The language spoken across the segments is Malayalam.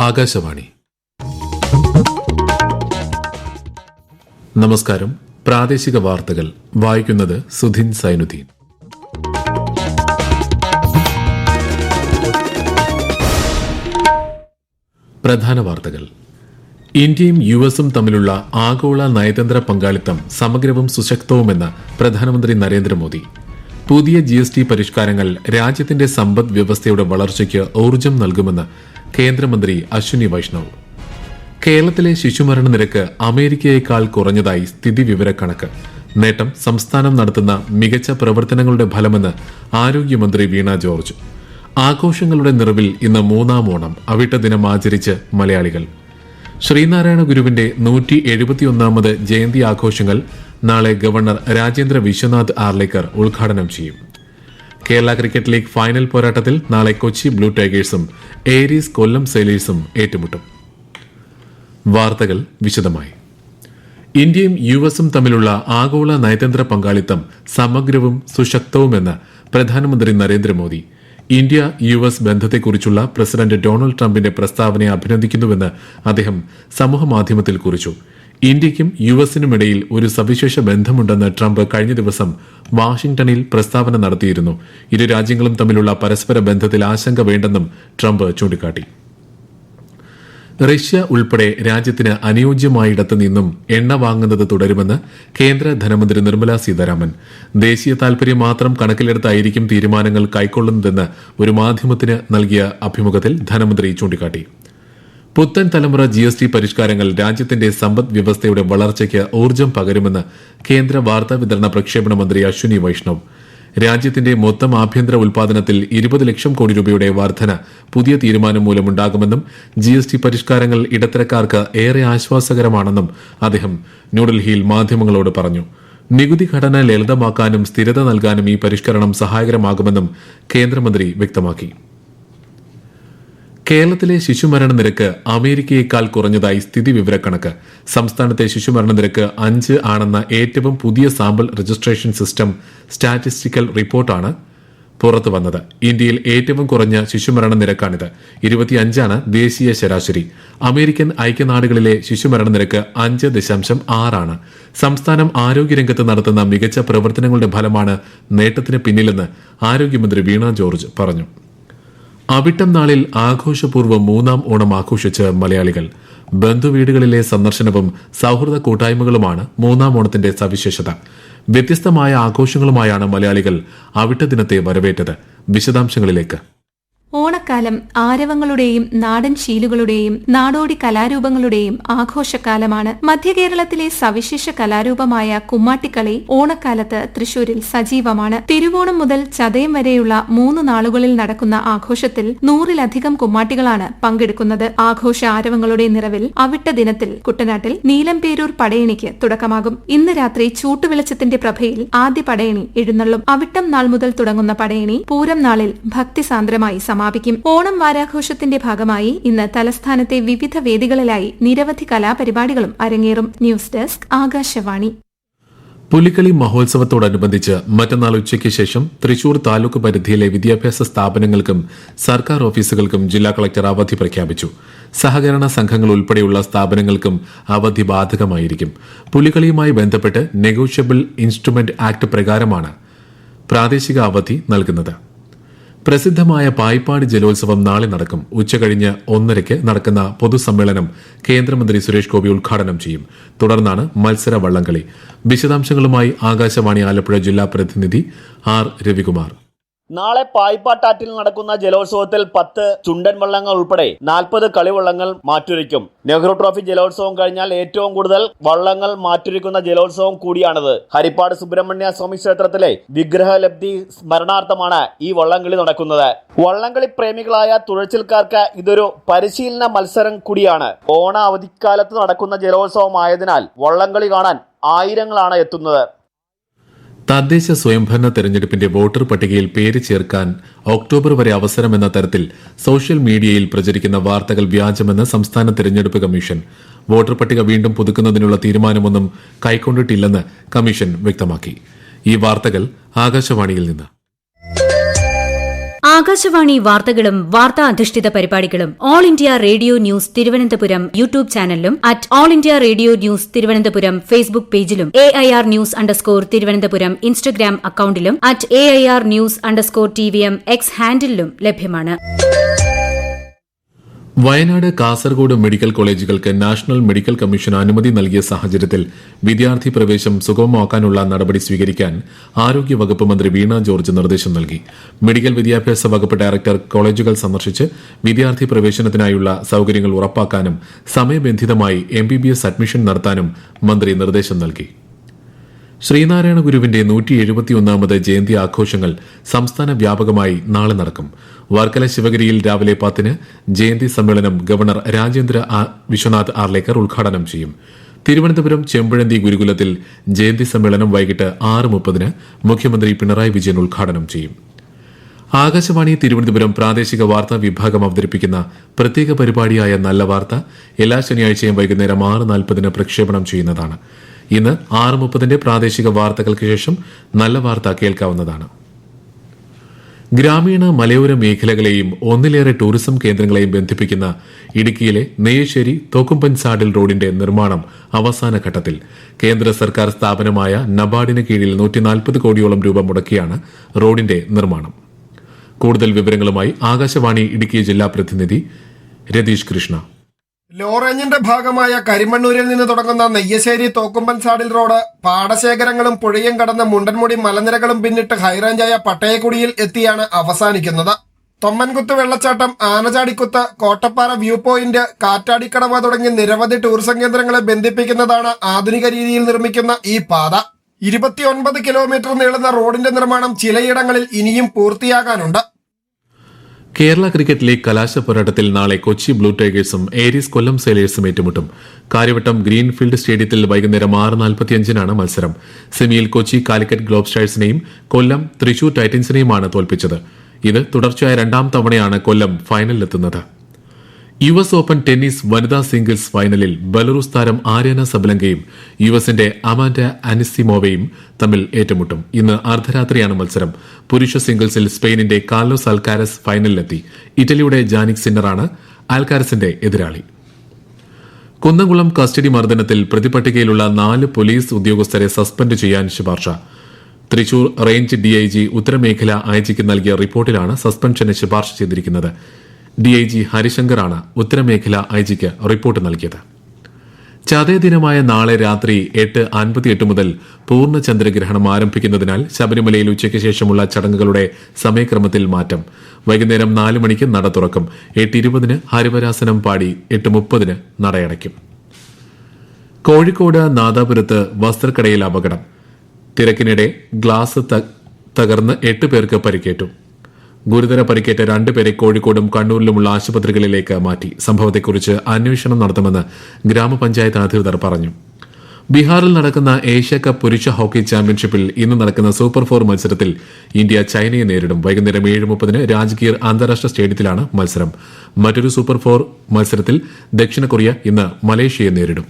ആകാശവാണി. നമസ്കാരം. പ്രാദേശിക വാർത്തകൾ വായിക്കുന്നത് സുധിൻ സൈനുദ്ദീൻ. പ്രധാന വാർത്തകൾ. ഇന്ത്യയും യുഎസും തമ്മിലുള്ള ആഗോള നയതന്ത്ര പങ്കാളിത്തം സമഗ്രവും സുശക്തവുമെന്ന് പ്രധാനമന്ത്രി നരേന്ദ്രമോദി. പുതിയ GST പരിഷ്കാരങ്ങൾ രാജ്യത്തിന്റെ സമ്പദ് വ്യവസ്ഥയുടെ വളർച്ചയ്ക്ക് ഊർജ്ജം നൽകുമെന്ന് കേന്ദ്രമന്ത്രി അശ്വിനി വൈഷ്ണവ്. കേരളത്തിലെ ശിശുമരണ നിരക്ക് അമേരിക്കയേക്കാൾ കുറഞ്ഞതായി സ്ഥിതിവിവരക്കണക്ക്. നേട്ടം സംസ്ഥാനം നടത്തുന്ന മികച്ച പ്രവർത്തനങ്ങളുടെ ഫലമെന്ന് ആരോഗ്യമന്ത്രി വീണ ജോർജ്. ആഘോഷങ്ങളുടെ നിറവിൽ ഇന്ന് മൂന്നാം ഓണം അവിട്ട ദിനം ആചരിച്ച് മലയാളികൾ. ശ്രീനാരായണ ഗുരുവിന്റെ 171ാമത് ജയന്തി ആഘോഷങ്ങൾ നാളെ ഗവർണർ രാജേന്ദ്ര വിശ്വനാഥ് ആർലേക്കർ ഉദ്ഘാടനം ചെയ്യും. കേരള ക്രിക്കറ്റ് ലീഗ് ഫൈനൽ പോരാട്ടത്തിൽ നാളെ കൊച്ചി ബ്ലൂ ടൈഗേഴ്സും ഏരീസ് കൊല്ലം സെയിലേഴ്സും ഏറ്റുമുട്ടും. വാർത്തകൾ വിശദമായി. ഇന്ത്യയും യുഎസും തമ്മിലുള്ള ആഗോള നയതന്ത്ര പങ്കാളിത്തം സമഗ്രവും സുശക്തവുമെന്ന് പ്രധാനമന്ത്രി Narendra Modi. India US ബന്ധത്തെക്കുറിച്ചുള്ള president Donald ട്രംപിന്റെ പ്രസ്താവനയെ അഭിനന്ദിക്കുന്നുവെന്ന് അദ്ദേഹം സമൂഹമാധ്യമത്തിൽ കുറിച്ചു. ഇന്ത്യയ്ക്കും യുഎസിനുമിടയിൽ ഒരു സവിശേഷ ബന്ധമുണ്ടെന്ന് ട്രംപ് കഴിഞ്ഞ ദിവസം വാഷിംഗ്ടണിൽ പ്രസ്താവന നടത്തിയിരുന്നു. ഇരു രാജ്യങ്ങളും തമ്മിലുള്ള പരസ്പര ബന്ധത്തിൽ ആശങ്ക വേണ്ടെന്നും ട്രംപ് ചൂണ്ടിക്കാട്ടി. റഷ്യ ഉൾപ്പെടെ രാജ്യത്തിന് അനുയോജ്യമായിടത്ത് നിന്നും എണ്ണ വാങ്ങുന്നത് തുടരുമെന്ന് കേന്ദ്ര ധനമന്ത്രി നിർമ്മല സീതാരാമൻ. ദേശീയ താൽപര്യം മാത്രം കണക്കിലെടുത്തായിരിക്കും തീരുമാനങ്ങൾ കൈക്കൊള്ളുന്നതെന്ന് ഒരു മാധ്യമത്തിന് നൽകിയ അഭിമുഖത്തിൽ ധനമന്ത്രി ചൂണ്ടിക്കാട്ടി. പുത്തൻ തലമുറ GST പരിഷ്കാരങ്ങൾ രാജ്യത്തിന്റെ സമ്പദ് വ്യവസ്ഥയുടെ വളർച്ചയ്ക്ക് ഊർജ്ജം പകരുമെന്ന് കേന്ദ്ര വാർത്താവിതരണ പ്രക്ഷേപണ മന്ത്രി അശ്വിനി വൈഷ്ണവ്. രാജ്യത്തിന്റെ മൊത്തം ആഭ്യന്തര ഉൽപാദനത്തിൽ 20 ലക്ഷം കോടി രൂപയുടെ വർധന പുതിയ തീരുമാനം മൂലമുണ്ടാകുമെന്നും GST പരിഷ്കാരങ്ങൾ ഇടത്തരക്കാർക്ക് ഏറെ ആശ്വാസകരമാണെന്നും അദ്ദേഹം ന്യൂഡൽഹിയിൽ മാധ്യമങ്ങളോട് പറഞ്ഞു. നികുതി ഘടന ലളിതമാക്കാനും സ്ഥിരത നൽകാനും ഈ പരിഷ്കരണം സഹായകരമാകുമെന്നും കേന്ദ്രമന്ത്രി വ്യക്തമാക്കി. കേരളത്തിലെ ശിശുമരണ നിരക്ക് അമേരിക്കയേക്കാൾ കുറഞ്ഞതായി സ്ഥിതിവിവരക്കണക്ക്. സംസ്ഥാനത്തെ ശിശുമരണ നിരക്ക് 5 ആണെന്ന ഏറ്റവും പുതിയ സാമ്പിൾ രജിസ്ട്രേഷൻ സിസ്റ്റം സ്റ്റാറ്റിസ്റ്റിക്കൽ റിപ്പോർട്ടാണ് പുറത്തുവന്നത്. ഇന്ത്യയിൽ ഏറ്റവും കുറഞ്ഞ ശിശുമരണ നിരക്കാണിത്. 25 ദേശീയ ശരാശരി. അമേരിക്കൻ ഐക്യനാടുകളിലെ ശിശുമരണ നിരക്ക് 5.6 സംസ്ഥാനം ആരോഗ്യരംഗത്ത് നടത്തുന്ന മികച്ച പ്രവർത്തനങ്ങളുടെ ഫലമാണ് നേട്ടത്തിന് പിന്നിലെന്ന് ആരോഗ്യമന്ത്രി വീണ ജോർജ് പറഞ്ഞു. അവിട്ടം നാളിൽ ആഘോഷപൂർവ്വം മൂന്നാം ഓണം ആഘോഷിച്ച് മലയാളികൾ. ബന്ധുവീടുകളിലെ സന്ദർശനവും സൌഹൃദ കൂട്ടായ്മകളുമാണ് മൂന്നാം ഓണത്തിന്റെ സവിശേഷത. വ്യത്യസ്തമായ ആഘോഷങ്ങളുമായാണ് മലയാളികൾ അവിട്ട ദിനത്തെ വരവേറ്റത്. വിശദാംശങ്ങളിലേക്ക്. ഓണക്കാലം ആരവങ്ങളുടെയും നാടൻ ശീലുകളുടെയും നാടോടി കലാരൂപങ്ങളുടെയും ആഘോഷക്കാലമാണ്. മധ്യകേരളത്തിലെ സവിശേഷ കലാരൂപമായ കുമ്മാട്ടിക്കളി ഓണക്കാലത്ത് തൃശൂരിൽ സജീവമാണ്. തിരുവോണം മുതൽ ചതയം വരെയുള്ള 3 നാളുകളിൽ നടക്കുന്ന ആഘോഷത്തിൽ 100-ലധികം കുമ്മാട്ടികളാണ് പങ്കെടുക്കുന്നത്. ആഘോഷ ആരവങ്ങളുടെ നിറവിൽ അവിട്ട ദിനത്തിൽ കുട്ടനാട്ടിൽ നീലംപേരൂർ പടയണിക്ക് തുടക്കമാകും. ഇന്ന് രാത്രി ചൂട്ടുവെളിച്ചത്തിന്റെ പ്രഭയിൽ ആദ്യ പടയണി എഴുന്നള്ളും. അവിട്ടം നാൾ മുതൽ തുടങ്ങുന്ന പടയണി പൂരം നാളിൽ ഭക്തിസാന്ദ്രമായി സമാപിക്കും. ഓണം വാരാഘോഷത്തിന്റെ ഭാഗമായി ഇന്ന് തലസ്ഥാനത്തെ വിവിധ വേദികളിലായി നിരവധി കലാപരിപാടികളും അരങ്ങേറും. News desk Akashvani. പുലിക്കളി മഹോത്സവത്തോടനുബന്ധിച്ച് മറ്റന്നാൾ ഉച്ചയ്ക്ക് ശേഷം തൃശൂർ താലൂക്ക് പരിധിയിലെ വിദ്യാഭ്യാസ സ്ഥാപനങ്ങൾക്കും സർക്കാർ ഓഫീസുകൾക്കും ജില്ലാ കളക്ടർ അവധി പ്രഖ്യാപിച്ചു. സഹകരണ സംഘങ്ങൾ ഉൾപ്പെടെയുള്ള സ്ഥാപനങ്ങൾക്കും അവധി ബാധകമായിരിക്കും. പുലിക്കളിയുമായി ബന്ധപ്പെട്ട് നെഗോഷ്യബിൾ ഇൻസ്ട്രുമെന്റ് ആക്ട് പ്രകാരമാണ് പ്രാദേശിക അവധി നൽകുന്നത്. പ്രസിദ്ധമായ പായിപ്പാട് ജലോത്സവം നാളെ നടക്കും. ഉച്ചകഴിഞ്ഞ് 1:30 നടക്കുന്ന പൊതുസമ്മേളനം കേന്ദ്രമന്ത്രി സുരേഷ് ഗോപി ഉദ്ഘാടനം ചെയ്യും. തുടർന്നാണ് മത്സര വള്ളംകളി. വിശദാംശങ്ങളുമായി ആകാശവാണി ആലപ്പുഴ ജില്ലാ പ്രതിനിധി ആർ രവികുമാർ. നാളെ പായിപ്പാട്ടാറ്റിൽ നടക്കുന്ന ജലോത്സവത്തിൽ 10 ചുണ്ടൻ വള്ളങ്ങൾ ഉൾപ്പെടെ 40 കളിവള്ളങ്ങൾ മാറ്റുരയ്ക്കും. നെഹ്റു ട്രോഫി ജലോത്സവം കഴിഞ്ഞാൽ ഏറ്റവും കൂടുതൽ വള്ളങ്ങൾ മാറ്റുരയ്ക്കുന്ന ജലോത്സവം കൂടിയാണിത്. ഹരിപ്പാട് സുബ്രഹ്മണ്യ സ്വാമി ക്ഷേത്രത്തിലെ വിഗ്രഹലബ്ധി സ്മരണാർത്ഥമാണ് ഈ വള്ളംകളി നടക്കുന്നത്. വള്ളംകളി പ്രേമികളായ തുഴച്ചിൽക്കാർക്ക് ഇതൊരു പരിശീലന മത്സരം കൂടിയാണ്. ഓണ അവധിക്കാലത്ത് നടക്കുന്ന ജലോത്സവമായതിനാൽ വള്ളംകളി കാണാൻ ആയിരങ്ങളാണ് എത്തുന്നത്. തദ്ദേശ സ്വയംഭരണ തെരഞ്ഞെടുപ്പിന്റെ വോട്ടർ പട്ടികയിൽ പേര് ചേർക്കാൻ ഒക്ടോബർ വരെ അവസരമെന്ന തരത്തിൽ സോഷ്യൽ മീഡിയയിൽ പ്രചരിക്കുന്ന വാർത്തകൾ വ്യാജമെന്ന് സംസ്ഥാന തെരഞ്ഞെടുപ്പ് കമ്മീഷൻ. വോട്ടർ പട്ടിക വീണ്ടും പുതുക്കുന്നതിനുള്ള തീരുമാനമൊന്നും കൈക്കൊണ്ടിട്ടില്ലെന്ന് കമ്മീഷൻ വ്യക്തമാക്കി. ഈ വാർത്തകൾ ആകാശവാണിയിൽ നിന്ന്. ആകാശവാണി വാർത്തകളും വാർത്താ അധിഷ്ഠിത പരിപാടികളും All India Radio news Thiruvananthapuram YouTube ചാനലിലും at All India Radio news Thiruvananthapuram Facebook പേജിലും AIR ന്യൂസ് _തിരുവനന്തപുരം ഇൻസ്റ്റഗ്രാം അക്കൌണ്ടിലും at AIR news _TVM X ഹാൻഡിലും ലഭ്യമാണ്. വയനാട് കാസർഗോഡ് മെഡിക്കൽ കോളേജുകൾക്ക് നാഷണൽ മെഡിക്കൽ കമ്മീഷൻ അനുമതി നൽകിയ സാഹചര്യത്തിൽ വിദ്യാർത്ഥി പ്രവേശം സുഗമമാക്കാനുള്ള നടപടി സ്വീകരിക്കാൻ ആരോഗ്യവകുപ്പ് മന്ത്രി വീണ ജോർജ് നിർദ്ദേശം നൽകി. മെഡിക്കൽ വിദ്യാഭ്യാസ വകുപ്പ് ഡയറക്ടർ കോളേജുകൾ സന്ദർശിച്ച് വിദ്യാർത്ഥി പ്രവേശനത്തിനായുള്ള സൌകര്യങ്ങൾ ഉറപ്പാക്കാനും സമയബന്ധിതമായി MBBS അഡ്മിഷൻ നടത്താനും മന്ത്രി നിർദ്ദേശം നൽകി. ശ്രീനാരായണ ഗുരുവിന്റെ 171ാമത് ജയന്തി ആഘോഷങ്ങൾ സംസ്ഥാന വ്യാപകമായി നാളെ നടക്കും. വർക്കല ശിവഗിരിയിൽ രാവിലെ 10-ന് ജയന്തി സമ്മേളനം ഗവർണർ രാജേന്ദ്ര വിശ്വനാഥ് ആർലേക്കർ ഉദ്ഘാടനം ചെയ്യും. തിരുവനന്തപുരം ചെമ്പഴന്തി ഗുരുകുലത്തിൽ ജയന്തി സമ്മേളനം വൈകിട്ട് 6:30-ന് മുഖ്യമന്ത്രി പിണറായി വിജയൻ ഉദ്ഘാടനം ചെയ്യും. ആകാശവാണി തിരുവനന്തപുരം പ്രാദേശിക വാർത്താ വിഭാഗം അവതരിപ്പിക്കുന്ന പ്രത്യേക പരിപാടിയായ നല്ല വാർത്ത എല്ലാ ശനിയാഴ്ചയും വൈകുന്നേരം 6:40-ന് പ്രക്ഷേപണം ചെയ്യുന്നതാണ്. ഇന്ന് 6:30-ന്റെ പ്രാദേശിക വാർത്തകൾക്ക് ശേഷം നല്ല വാർത്ത കേൾക്കാവുന്നതാണ്. ഗ്രാമീണ മലയോര മേഖലകളെയും ഒന്നിലേറെ ടൂറിസം കേന്ദ്രങ്ങളെയും ബന്ധിപ്പിക്കുന്ന ഇടുക്കിയിലെ നെയ്യശ്ശേരി തോക്കുംപൻസാഡിൽ റോഡിന്റെ നിർമ്മാണം അവസാന ഘട്ടത്തിൽ. കേന്ദ്ര സർക്കാർ സ്ഥാപനമായ നബാർഡിന് കീഴിൽ 140 കോടിയോളം രൂപ മുടക്കിയാണ് റോഡിന്റെ നിർമ്മാണം. കൂടുതൽ വിവരങ്ങളുമായി ആകാശവാണി ഇടുക്കി ജില്ലാ പ്രതിനിധി രതീഷ് കൃഷ്ണ. ലോ റേഞ്ചിന്റെ ഭാഗമായ കരിമണ്ണൂരിൽ നിന്ന് തുടങ്ങുന്ന നെയ്യശ്ശേരി തോക്കുംപൻസാഡിൽ റോഡ് പാടശേഖരങ്ങളും പുഴയും കടന്ന് മുണ്ടൻമുടി മലനിരകളും പിന്നിട്ട് ഹൈറേഞ്ചായ പട്ടയക്കുടിയിൽ എത്തിയാണ് അവസാനിക്കുന്നത്. തൊമ്മൻകുത്ത് വെള്ളച്ചാട്ടം, ആനചാടിക്കുത്ത്, കോട്ടപ്പാറ വ്യൂ പോയിന്റ്, കാറ്റാടിക്കടവ് തുടങ്ങി നിരവധി ടൂറിസം കേന്ദ്രങ്ങളെ ബന്ധിപ്പിക്കുന്നതാണ് ആധുനിക രീതിയിൽ നിർമ്മിക്കുന്ന ഈ പാത. 29 കിലോമീറ്റർ നീളുന്ന റോഡിന്റെ നിർമ്മാണം ചിലയിടങ്ങളിൽ ഇനിയും പൂർത്തിയാകാനുണ്ട്. കേരള ക്രിക്കറ്റ് ലീഗ് കലാശ പോരാട്ടത്തിൽ നാളെ കൊച്ചി ബ്ലൂ ടൈഗേഴ്സും ഏരീസ് കൊല്ലം സെയിലേഴ്സും ഏറ്റുമുട്ടും. കാര്യവട്ടം ഗ്രീൻഫീൽഡ് സ്റ്റേഡിയത്തിൽ വൈകുന്നേരം 6:45-നാണ് മത്സരം. സെമിയിൽ കൊച്ചി കാലിക്കറ്റ് ഗ്ലോബ് സ്റ്റാഴ്സിനെയും കൊല്ലം തൃശൂർ ടൈറ്റൻസിനെയുമാണ് തോൽപ്പിച്ചത്. ഇത് തുടർച്ചയായ 2ാം തവണയാണ് കൊല്ലം ഫൈനലിലെത്തുന്നത്. US ഓപ്പൺ ടെന്നീസ് വനിതാ സിംഗിൾസ് ഫൈനലിൽ ബെലറൂസ് താരം ആര്യാന സബലങ്കയും യുഎസിന്റെ അമാൻഡ അനിസിമോവയും തമ്മിൽ ഏറ്റുമുട്ടും. ഇന്ന് അർദ്ധരാത്രിയാണ് മത്സരം. പുരുഷ സിംഗിൾസിൽ സ്പെയിനിന്റെ കാർലോസ് അൽക്കാരസ് ഫൈനലിലെത്തി. ഇറ്റലിയുടെ ജാനിക് സിന്നറാണ് അൽക്കാരസിന്റെ എതിരാളി. കുന്നംകുളം കസ്റ്റഡി മർദ്ദനത്തിൽ പ്രതിപട്ടികയിലുള്ള 4 പോലീസ് ഉദ്യോഗസ്ഥരെ സസ്പെൻഡ് ചെയ്യാൻ ശുപാർശ. തൃശൂർ റേഞ്ച് DIG ഉത്തരമേഖല IGക്ക് നൽകിയ റിപ്പോർട്ടിലാണ് സസ്പെൻഷന് ശുപാർശ ചെയ്തിരിക്കുന്നത്. DIG ഹരിശങ്കറാണ് ഉത്തരമേഖല IGക്ക് റിപ്പോർട്ട് നൽകിയത്. ചതയ ദിനമായ നാളെ രാത്രി 8:58 മുതൽ പൂർണ്ണ ചന്ദ്രഗ്രഹണം ആരംഭിക്കുന്നതിനാൽ ശബരിമലയിൽ ഉച്ചയ്ക്ക് ശേഷമുള്ള ചടങ്ങുകളുടെ സമയക്രമത്തിൽ മാറ്റം. വൈകുന്നേരം 4 മണിക്ക് നട തുറക്കും. 8:20-ന് ഹരിവരാസനം പാടി 8:30-ന് നടയടയ്ക്കും. കോഴിക്കോട് നാദാപുരത്ത് വസ്ത്രക്കടയിൽ അപകടം. തിരക്കിനിടെ ഗ്ലാസ് തകർന്ന് 8 പേർക്ക് പരിക്കേറ്റു. ഗുരുതര പരിക്കേറ്റ 2 പേരെ കോഴിക്കോടും കണ്ണൂരിലുമുള്ള ആശുപത്രികളിലേക്ക് മാറ്റി. സംഭവത്തെക്കുറിച്ച് അന്വേഷണം നടത്തുമെന്ന് ഗ്രാമപഞ്ചായത്ത് അധികൃതർ പറഞ്ഞു. ബീഹാറിൽ നടക്കുന്ന ഏഷ്യാകപ്പ് പുരുഷ ഹോക്കി ചാമ്പ്യൻഷിപ്പിൽ ഇന്ന് നടക്കുന്ന സൂപ്പർ 4 മത്സരത്തിൽ ഇന്ത്യ ചൈനയെ നേരിടും. വൈകുന്നേരം 7:30-ന് രാജ്ഗീർ അന്താരാഷ്ട്ര സ്റ്റേഡിയത്തിലാണ് മത്സരം. മറ്റൊരു സൂപ്പർ 4 മത്സരത്തിൽ ദക്ഷിണ കൊറിയ ഇന്ന് മലേഷ്യയെ നേരിടും.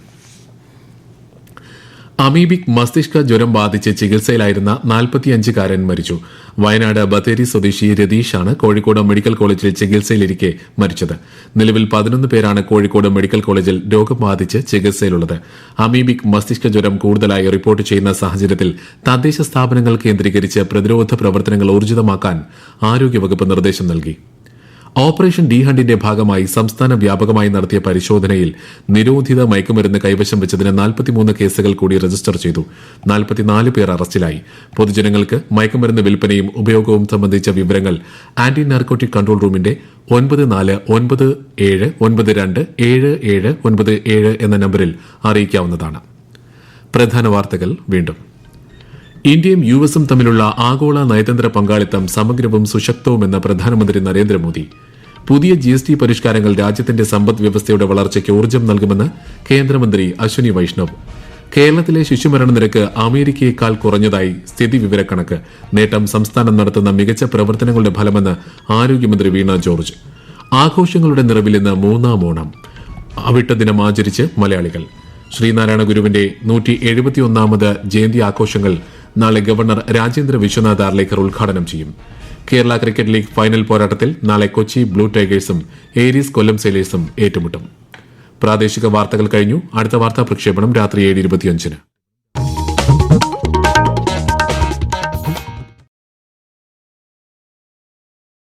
അമീബിക് മസ്തിഷ്ക ജ്വരം ബാധിച്ച് ചികിത്സയിലായിരുന്ന 45-കാരൻ മരിച്ചു. വയനാട് ബത്തേരി സ്വദേശി രതീഷാണ് കോഴിക്കോട് മെഡിക്കൽ കോളേജിൽ ചികിത്സയിലിരിക്കെ മരിച്ചത്. നിലവിൽ 11 പേരാണ് കോഴിക്കോട് മെഡിക്കൽ കോളേജിൽ രോഗം ബാധിച്ച് ചികിത്സയിലുള്ളത്. അമീബിക് മസ്തിഷ്ക ജ്വരം കൂടുതലായി റിപ്പോർട്ട് ചെയ്യുന്ന സാഹചര്യത്തിൽ തദ്ദേശ സ്ഥാപനങ്ങൾ കേന്ദ്രീകരിച്ച് പ്രതിരോധ പ്രവർത്തനങ്ങൾ ഊർജിതമാക്കാൻ ആരോഗ്യവകുപ്പ് നിർദ്ദേശം നൽകി. ഓപ്പറേഷൻ ഡി ഹണ്ടിന്റെ ഭാഗമായി സംസ്ഥാന വ്യാപകമായി നടത്തിയ പരിശോധനയിൽ നിരോധിത മയക്കുമരുന്ന് കൈവശം വെച്ചതിന് 43 കേസുകൾ കൂടി രജിസ്റ്റർ ചെയ്തു. 44 പേർ അറസ്റ്റിലായി. പൊതുജനങ്ങൾക്ക് മയക്കുമരുന്ന് വിൽപ്പനയും ഉപയോഗവും സംബന്ധിച്ച വിവരങ്ങൾ ആന്റി നാർക്കോട്ടിക് കൺട്രോൾ റൂമിന്റെ 9497927797 എന്ന നമ്പറിൽ അറിയിക്കാവുന്നതാണ്. പ്രധാന വാർത്തകൾ വീണ്ടും. ഇന്ത്യയും US തമ്മിലുള്ള ആഗോള നയതന്ത്ര പങ്കാളിത്തം സമഗ്രവും സുശക്തവുമെന്ന് പ്രധാനമന്ത്രി നരേന്ദ്രമോദി. പുതിയ GST പരിഷ്കാരങ്ങൾ രാജ്യത്തിന്റെ സമ്പദ് വ്യവസ്ഥയുടെ വളർച്ചയ്ക്ക് ഊർജ്ജം നൽകുമെന്ന് കേന്ദ്രമന്ത്രി അശ്വിനി വൈഷ്ണവ്. കേരളത്തിലെ ശിശുമരണ നിരക്ക് അമേരിക്കയേക്കാൾ കുറഞ്ഞതായി സ്ഥിതിവിവരക്കണക്ക്. നേട്ടം സംസ്ഥാനം നടത്തുന്ന മികച്ച പ്രവർത്തനങ്ങളുടെ ഫലമെന്ന് ആരോഗ്യമന്ത്രി വീണ ജോർജ്. ആഘോഷങ്ങളുടെ നിറവിൽ ഇന്ന് 3-ാം ഓണം. അവിട്ട ദിനം ആചരിച്ച് മലയാളികൾ. ശ്രീനാരായണ ഗുരുവിന്റെ 171ാമത് ജയന്തി ആഘോഷങ്ങൾ നാളെ ഗവർണർ രാജേന്ദ്ര വിശ്വനാഥ് ആർലേക്കർ ഉദ്ഘാടനം ചെയ്യും. കേരള ക്രിക്കറ്റ് ലീഗ് ഫൈനൽ പോരാട്ടത്തിൽ നാളെ കൊച്ചി ബ്ലൂ ടൈഗേഴ്സും ഏരീസ് കൊല്ലം സെയിലേഴ്സും ഏറ്റുമുട്ടും. പ്രാദേശിക വാർത്തകൾ കഴിഞ്ഞു. അടുത്ത വാർത്താ പ്രക്ഷേപണം രാത്രി 7:25.